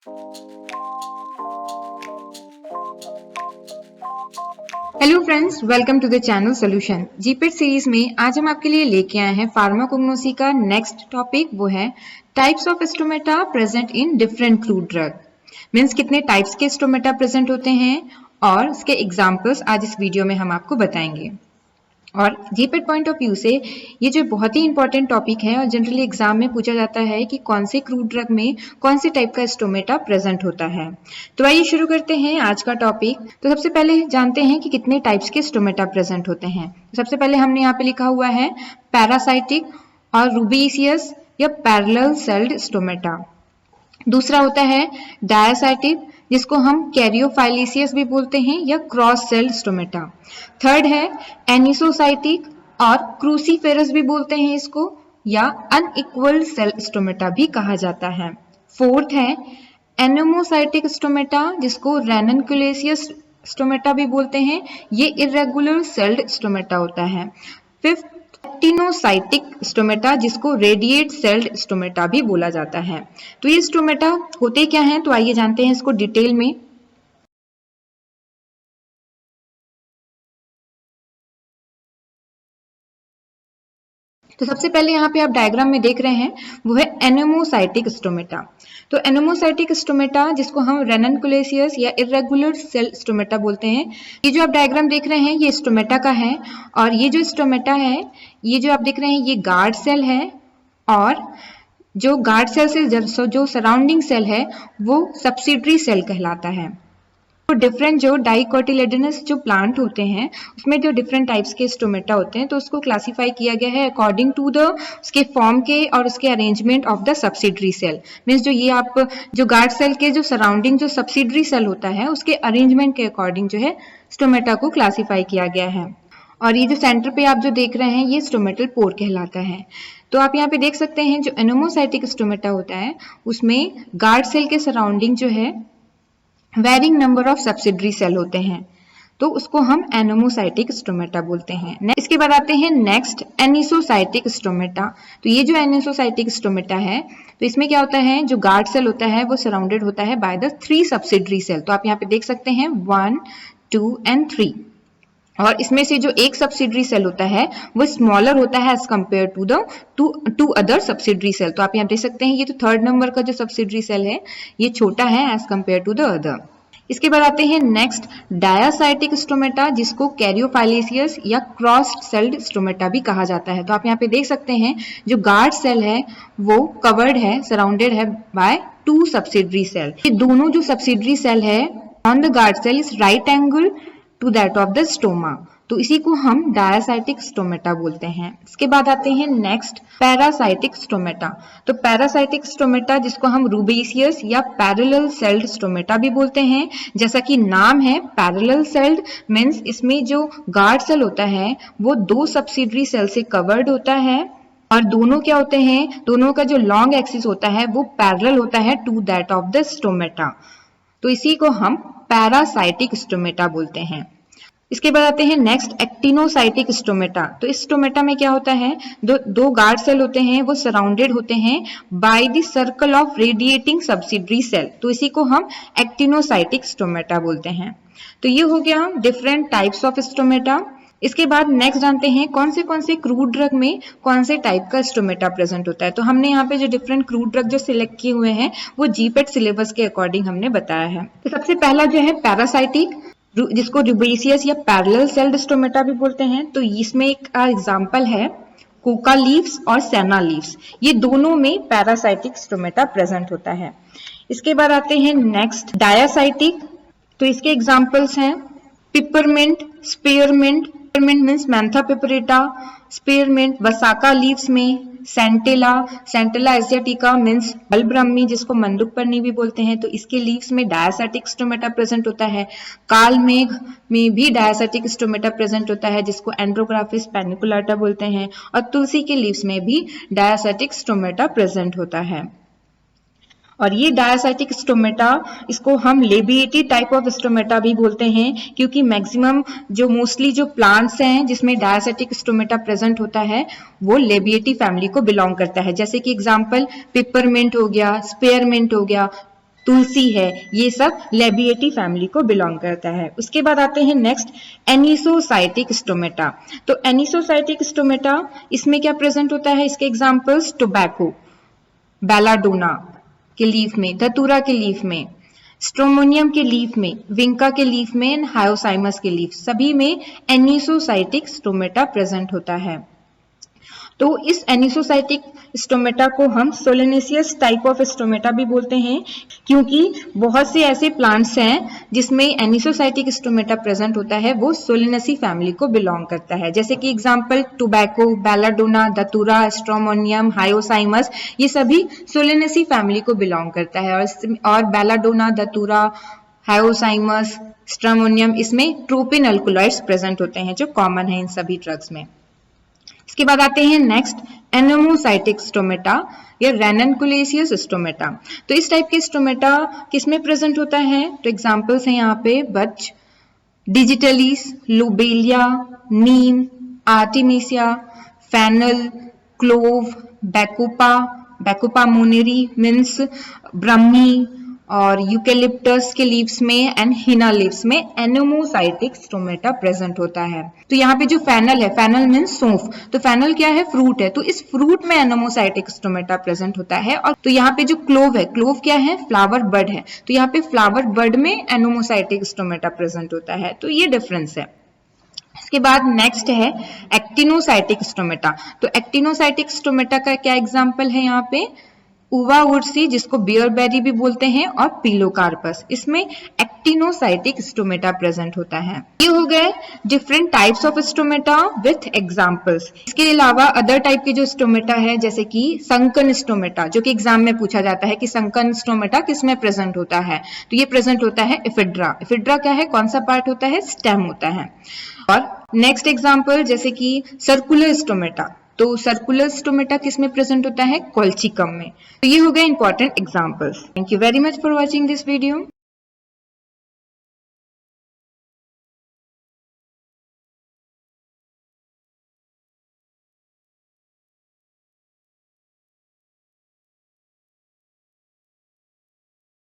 Hello friends, welcome to the channel solution. GPAT series में आज हम आपके लिए लेके आए हैं फार्माकोग्नोसी का नेक्स्ट टॉपिक। वो है types of stomata present in different crude drug. Means कितने टाइप्स के स्टोमेटा प्रेजेंट होते हैं और उसके एग्जाम्पल्स आज इस वीडियो में हम आपको बताएंगे। और जीपेट पॉइंट ऑफ व्यू से ये जो बहुत ही इंपॉर्टेंट टॉपिक है और जनरली एग्जाम में पूछा जाता है कि कौन से क्रूड ड्रग में कौन से टाइप का स्टोमेटा प्रेजेंट होता है। तो आइए शुरू करते हैं आज का टॉपिक। तो सबसे पहले जानते हैं कि कितने टाइप्स के स्टोमेटा प्रेजेंट होते हैं। सबसे पहले हमने यहाँ पे लिखा हुआ है पैरासाइटिक और रूबीसियस या पैरेलल सेल्ड स्टोमेटा। दूसरा होता है डायासाइटिक, जिसको हम कैरियोफाइलिसियस भी बोलते हैं या क्रॉस सेल्ड स्टोमेटा। थर्ड है एनिसोसाइटिक और क्रूसीफेरस भी बोलते हैं इसको, या अनइक्वल सेल स्टोमेटा भी कहा जाता है। फोर्थ है एनेमोसाइटिक स्टोमेटा, जिसको रेननकुलेसियस स्टोमेटा भी बोलते हैं। ये इरेगुलर सेल्ड स्टोमेटा होता है। फिफ्थ एक्टिनोसाइटिक स्टोमेटा, जिसको रेडिएट सेल्ड स्टोमेटा भी बोला जाता है। तो ये स्टोमेटा होते क्या हैं, तो आइए जानते हैं इसको डिटेल में। तो सबसे पहले यहाँ पे आप डायग्राम में देख रहे हैं वो है एनेमोसाइटिक स्टोमेटा। तो एनेमोसाइटिक स्टोमेटा, जिसको हम रेननकुलेसियस या इरेगुलर सेल स्टोमेटा बोलते हैं, ये जो आप डायग्राम देख रहे हैं ये स्टोमेटा का है। और ये जो स्टोमेटा है, ये जो आप देख रहे हैं ये गार्ड सेल है, और जो गार्ड सेल से जो सराउंडिंग सेल है वो सब्सिडरी सेल कहलाता है। तो डिफरेंट जो डाइकोटिलेडोनस जो प्लांट होते हैं उसमें जो डिफरेंट टाइप्स के स्टोमेटा होते हैं, तो उसको क्लासिफाई किया गया है अकॉर्डिंग टू द उसके फॉर्म के और उसके arrangement of the subsidiary cell. Means जो ये आप जो गार्ड सेल के जो सराउंडिंग जो सब्सिडरी सेल होता है उसके अरेंजमेंट के अकॉर्डिंग जो है स्टोमेटा को क्लासिफाई किया गया है। और ये जो सेंटर पे आप जो देख रहे हैं ये स्टोमेटल पोर कहलाता है। तो आप यहाँ पे देख सकते हैं जो एनोमोसाइटिक स्टोमेटा होता है उसमें गार्ड सेल के सराउंडिंग जो है varying number of subsidiary cell होते हैं, तो उसको हम एनेमोसाइटिक स्टोमेटा बोलते हैं। इसके बाद आते हैं नेक्स्ट एनिसोसाइटिक स्टोमेटा। तो ये जो एनिसोसाइटिक स्टोमेटा है, तो इसमें क्या होता है, जो गार्ड सेल होता है वो सराउंडेड होता है बाय द 3 सब्सिडरी सेल। तो आप यहाँ पे देख सकते हैं 1, 2 एंड 3। और इसमें से जो एक सब्सिडरी सेल होता है वो स्मॉलर होता है as compare to the two other subsidiary cell. तो आप यहाँ देख सकते हैं ये जो 3rd नंबर का जो सब्सिडरी सेल है ये छोटा है as compare to the other. इसके बाद आते हैं नेक्स्ट डायासाइटिक स्टोमेटा, जिसको कैरियोफाइलिसियस या क्रॉस सेल्ड स्टोमेटा भी कहा जाता है। तो आप यहाँ पे देख सकते हैं जो गार्ड सेल है वो कवर्ड है, सराउंडेड है बाय 2 सब्सिडरी सेल। ये दोनों जो सब्सिडरी सेल है on the guard cell is right angle to that of the stoma, तो इसी को हम डायासाइटिक स्टोमेटा बोलते हैं। इसके बाद आते हैं नेक्स्ट पैरासाइटिक स्टोमेटा। तो पैरासाइटिक स्टोमेटा, जिसको हम रूबेसियस या पैरेलल सेल्ड स्टोमेटा भी बोलते हैं, जैसा कि नाम है पैरेलल सेल्ड, मीन्स इसमें जो गार्ड सेल होता है वो 2 सब्सिडरी सेल से कवर्ड होता है, और दोनों क्या होते हैं, दोनों का जो लॉन्ग एक्सिस होता है वो पैरेलल होता है to that of the stomata, तो इसी को हम पैरासाइटिक स्टोमेटा बोलते हैं। इसके बाद आते हैं नेक्स्ट एक्टिनोसाइटिक स्टोमेटा। तो इस स्टोमेटा में क्या होता है, दो गार्ड सेल होते हैं वो सराउंडेड होते हैं by the circle of radiating subsidiary cell, तो इसी को हम एक्टिनोसाइटिक स्टोमेटा बोलते हैं। तो ये हो गया डिफरेंट टाइप्स ऑफ स्टोमेटा। इसके बाद नेक्स्ट जानते हैं कौन से क्रूड ड्रग में कौन से टाइप का स्टोमेटा प्रेजेंट होता है। तो हमने यहाँ पे जो डिफरेंट क्रूड ड्रग जो सिलेक्ट किए हुए हैं वो जीपेट सिलेबस के अकॉर्डिंग हमने बताया है। तो सबसे पहला जो है पैरासाइटिक, जिसको रूबेसियस या पैरेलल सेल्ड स्टोमेटा भी बोलते हैं। तो इसमें एक एग्जांपल है कोका लीव्स और सेना लीव्स, ये दोनों में पैरासाइटिक स्टोमेटा प्रेजेंट होता है। इसके बाद आते हैं नेक्स्ट डायासाइटिक। तो इसके एग्जांपल्स हैं peppermint, स्पेयरमिंट, peppermint means mentha पिपरेटा, स्पेयरमिंट वसाका leaves में, सेंटेला, सेंटेला एशियाटिका मीन्स बलब्रह्मी, जिसको मंदुकपर्णी भी बोलते हैं, तो इसके लीव्स में डायासाइटिक स्टोमेटा प्रेजेंट होता है। कालमेघ में भी डायासाइटिक स्टोमेटा प्रेजेंट होता है, जिसको एंड्रोग्राफिस पैनिकुलाटा बोलते हैं, और तुलसी के लीव्स में भी डायासाइटिक स्टोमेटा प्रेजेंट होता है। और ये डायासाइटिक स्टोमेटा, इसको हम लेबिएटी टाइप ऑफ स्टोमेटा भी बोलते हैं, क्योंकि मैक्सिमम जो मोस्टली जो प्लांट्स हैं जिसमें डायासाइटिक स्टोमेटा प्रेजेंट होता है वो लेबिएटी फैमिली को बिलोंग करता है। जैसे कि एग्जांपल पिपरमिंट हो गया, स्पेयरमिंट हो गया, तुलसी है, ये सब लेबिएटी फैमिली को बिलोंग करता है। उसके बाद आते हैं नेक्स्ट एनिसोसाइटिक स्टोमेटा। तो एनिसोसाइटिक स्टोमेटा इसमें क्या प्रेजेंट होता है, इसके एग्जांपल्स टोबैको, बेलाडोना के लीफ में, धतूरा के लीफ में, स्ट्रोमोनियम के लीफ में, विंका के लीफ में एंड हायोसाइमस के लीफ, सभी में एनिसोसाइटिक स्टोमेटा प्रेजेंट होता है। तो इस एनिसोसाइटिक स्टोमेटा को हम सोलेनेसियस टाइप ऑफ स्टोमेटा भी बोलते हैं, क्योंकि बहुत से ऐसे प्लांट्स हैं जिसमें एनिसोसाइटिक स्टोमेटा प्रेजेंट होता है, वो सोलेनेसी फैमिली को बिलोंग करता है। जैसे कि एग्जांपल टोबैको, बेलाडोना, धतूरा, स्ट्रोमोनियम, हायोसाइमस, ये सभी सोलेनेसी फैमिली को बिलोंग करता है। और बेलाडोना, धतूरा, हायोसाइमस, स्ट्रोमोनियम, इसमें ट्रोपिन अल्कोलॉइड्स प्रेजेंट होते हैं जो कॉमन है इन सभी ड्रग्स में। इसके बाद आते हैं नेक्स्ट एनेमोसाइटिक स्टोमेटा या रेननकुलेसियस स्टोमेटा। तो इस टाइप के स्टोमेटा किसमें प्रेजेंट होता है, तो एग्जांपल्स हैं यहाँ पे बच, digitalis, lobelia, neem, artemisia, fennel, clove, bacopa, bacopa monnieri means brahmi, और यूकेलिप्टस के लीव्स में एंड हिना लीव्स में एनेमोसाइटिक स्टोमेटा प्रेजेंट होता है। तो यहाँ पे जो फेनल है, फेनल मीन्स सौंफ, तो फेनल क्या है, फ्रूट है, तो इस फ्रूट में एनेमोसाइटिक स्टोमेटा प्रेजेंट होता है। और तो यहाँ पे जो क्लोव है, क्लोव क्या है, फ्लावर बड है, तो यहाँ पे फ्लावर बड में एनेमोसाइटिक स्टोमेटा प्रेजेंट होता है। तो ये डिफरेंस है। इसके बाद नेक्स्ट है एक्टिनोसाइटिक स्टोमेटा। तो एक्टिनोसाइटिक स्टोमेटा का क्या एग्जांपल है यहाँ पे, उवा उर्सी, जिसको बियरबेरी भी बोलते हैं, और पिलोकार्पस, इसमें एक्टिनोसाइटिक स्टोमेटा प्रेजेंट होता है। ये हो गए different types of stomata with examples. इसके अलावा अदर टाइप के जो स्टोमेटा है, जैसे कि संकन स्टोमेटा, जो कि एग्जाम में पूछा जाता है कि संकन स्टोमेटा किसमें प्रेजेंट होता है, तो ये प्रेजेंट होता है एफिड्रा। एफिड्रा क्या है, कौन सा पार्ट होता है, स्टेम होता है। और नेक्स्ट एग्जांपल जैसे कि सर्कुलर स्टोमेटा, तो सर्कुलर स्टोमेटा किसमें प्रेजेंट होता है, कॉल्चिकम में। तो ये हो गए important examples. Thank you very much for watching this video.